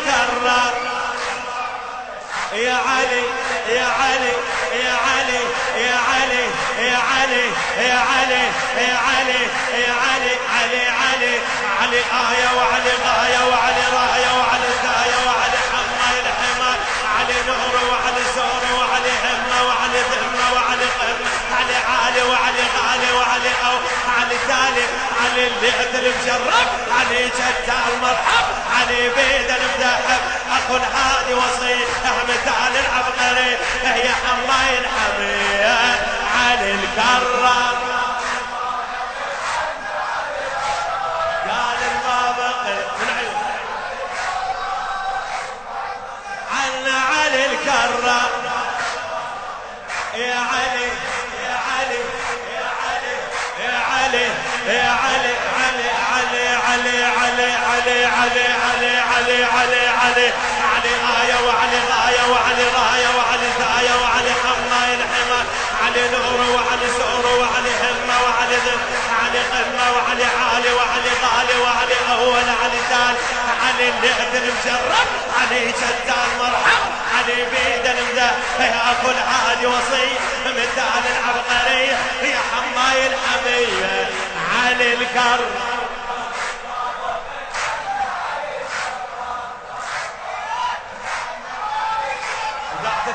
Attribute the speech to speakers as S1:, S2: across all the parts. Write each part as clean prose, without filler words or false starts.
S1: الكرار. يا علي يا علي يا علي يا علي يا علي يا علي يا علي يا علي علي علي علي آية وعلي غاية وعلي راية وعلي ثاية وعلي حمى الحمى علي نور وعلي سور وعلي همة وعلي ذمة وعلي قمة علي عالي وعلي غالي وعلي أو علي تالي علي اللي أدري مجرب علي جدة المرحب علي بيد المذهب أخو الهادي وصيد مثال العبقري يا الله الحمي علي الكرار. قال البابا من عيون عنا علي الكرار. يا علي يا علي يا علي يا علي يا علي علي علي علي علي علي علي علي علي علي علي علي آية وعلي غاية وعلي راية وعلي ثاية وعلي حمى الحمى علي نور وعلي سور وعلي همة وعلي ذم علي قمة وعلي عالي وعلي غالي وعلي أول علي ثال علي اللي أثر مجرب علي جدال مرحب علي بيد المذهب يا أخو العادي وصي مثال العبقري يا حماي الحمية علي الكر.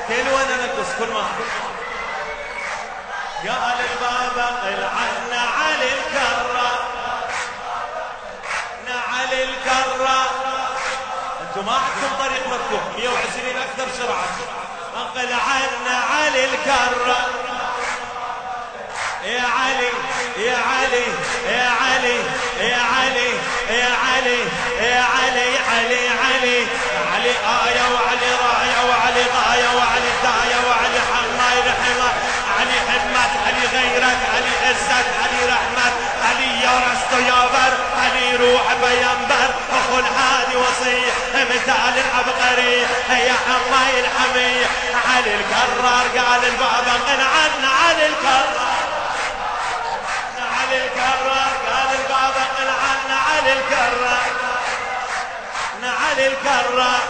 S1: كل وانا نقص كل ما قال البابا العنا علي الكرة علي الكرة. انتم ما عندكم طريق مفتوح 120 اكثر سرعة. انقل عنا علي الكرة. يا علي يا علي يا علي يا علي يا علي يا علي علي علي علي آية وعلي راية وعلي غاية وعلي ثاية وعلي حماي رحمة علي حمات علي غيرك علي عزت علي رحمت علي يا رست يا بر علي روح بينبر اخو الهادي وصي مثال العبقري يا حماي الحمي علي الكرار. قال البابا قل عنا علي الكرار علي الكرار. قال البابا قل عنا علي الكرار علي الكرار.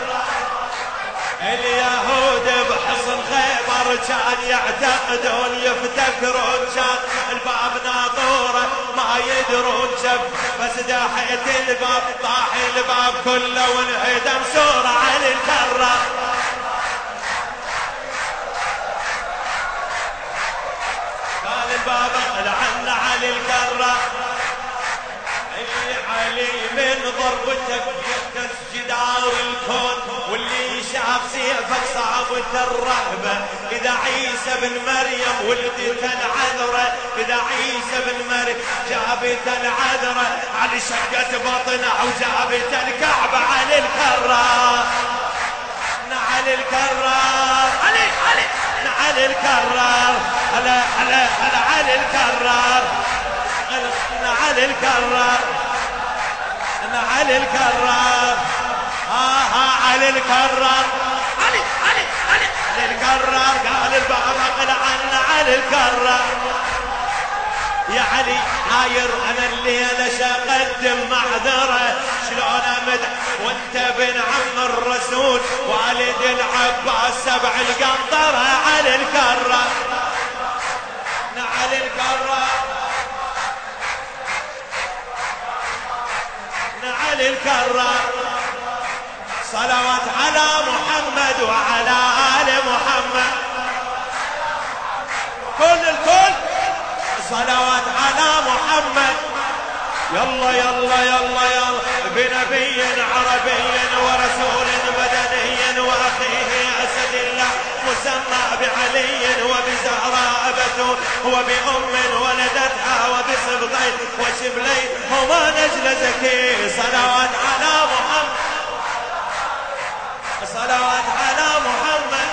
S1: اليهود بحصن خيبر كان يعتقدون يفتكرون كان الباب ناطوره ما يدرون شب بس داحيت الباب طاحي الباب كله وانهدم سوره علي الكرار. قال البابا قل عنا علي الكرار. علي من ضربتك يكس جدار الكون واللي شاف سيفك صعبت الرهبة. إذا عيسى بن مريم ولدت العذرة إذا عيسى بن مريم جابت العذرة علي شقت بطنه وجابت الكعبة علي الكرار علي الكرار علي علي علي الكرار هلا هلا هلا علي الكرار علي الكرار علي الكرار علي الكرار علي علي علي علي الكرار. قال البابا قل عنا علي الكرار. يا علي عاير انا الليله شقدم معذره شلون امدح وانت بن عم الرسول والد العباس سبع القنطره علي الكرار علي الكرار علي الكرار. صلوات على محمد وعلى آل محمد كل الكل صلوات على محمد. يلا يلا يلا يلا بنبي عربي ورسول مدني واخيه اسد الله مسمى بعلي وبزهراء بتول وبأم ولدتها وبسبطين وشبلين هما نجل زكي. صلوات على محمد صلوات على محمد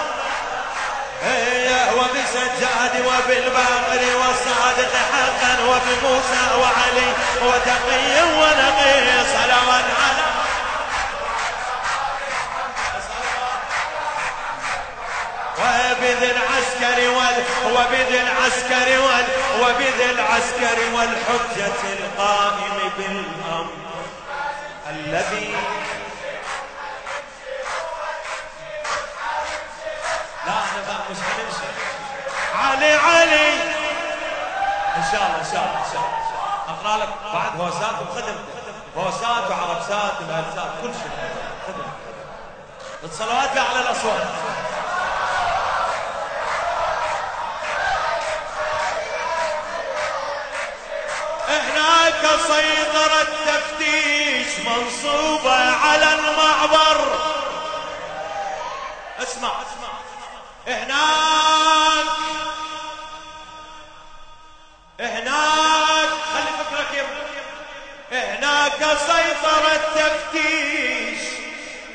S1: وبسجاد وبالباقر والصادق حقا وبموسى وعلي وتقي ونقي. صلوات على وبذي العسكر وبذي العسكر والحجة القائم بالأمر الذي لا احنا مش حنمشي. علي علي ان شاء الله ان شاء الله ان شاء الله. اقرا لك بعد هوسات وخدمته، هوسات وعربسات ومهلسات كل شيء خدمته. الصلوات على الاصوات. هناك سيطرة تفتيش منصوبة على المعبر. اسمع اسمع. هناك خلي فكرك يا هناك سيطرة تفتيش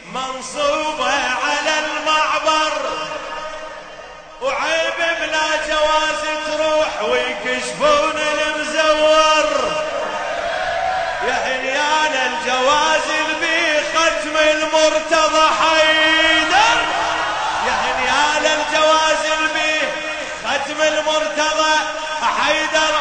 S1: منصوبة على المعبر، وعيب بلا جواز تروح ويكشفون المزور. يا حليان الجواز اللي ختم المرتضى حيدر، يا حليان الجواز اللي ختم المرتضى حيدر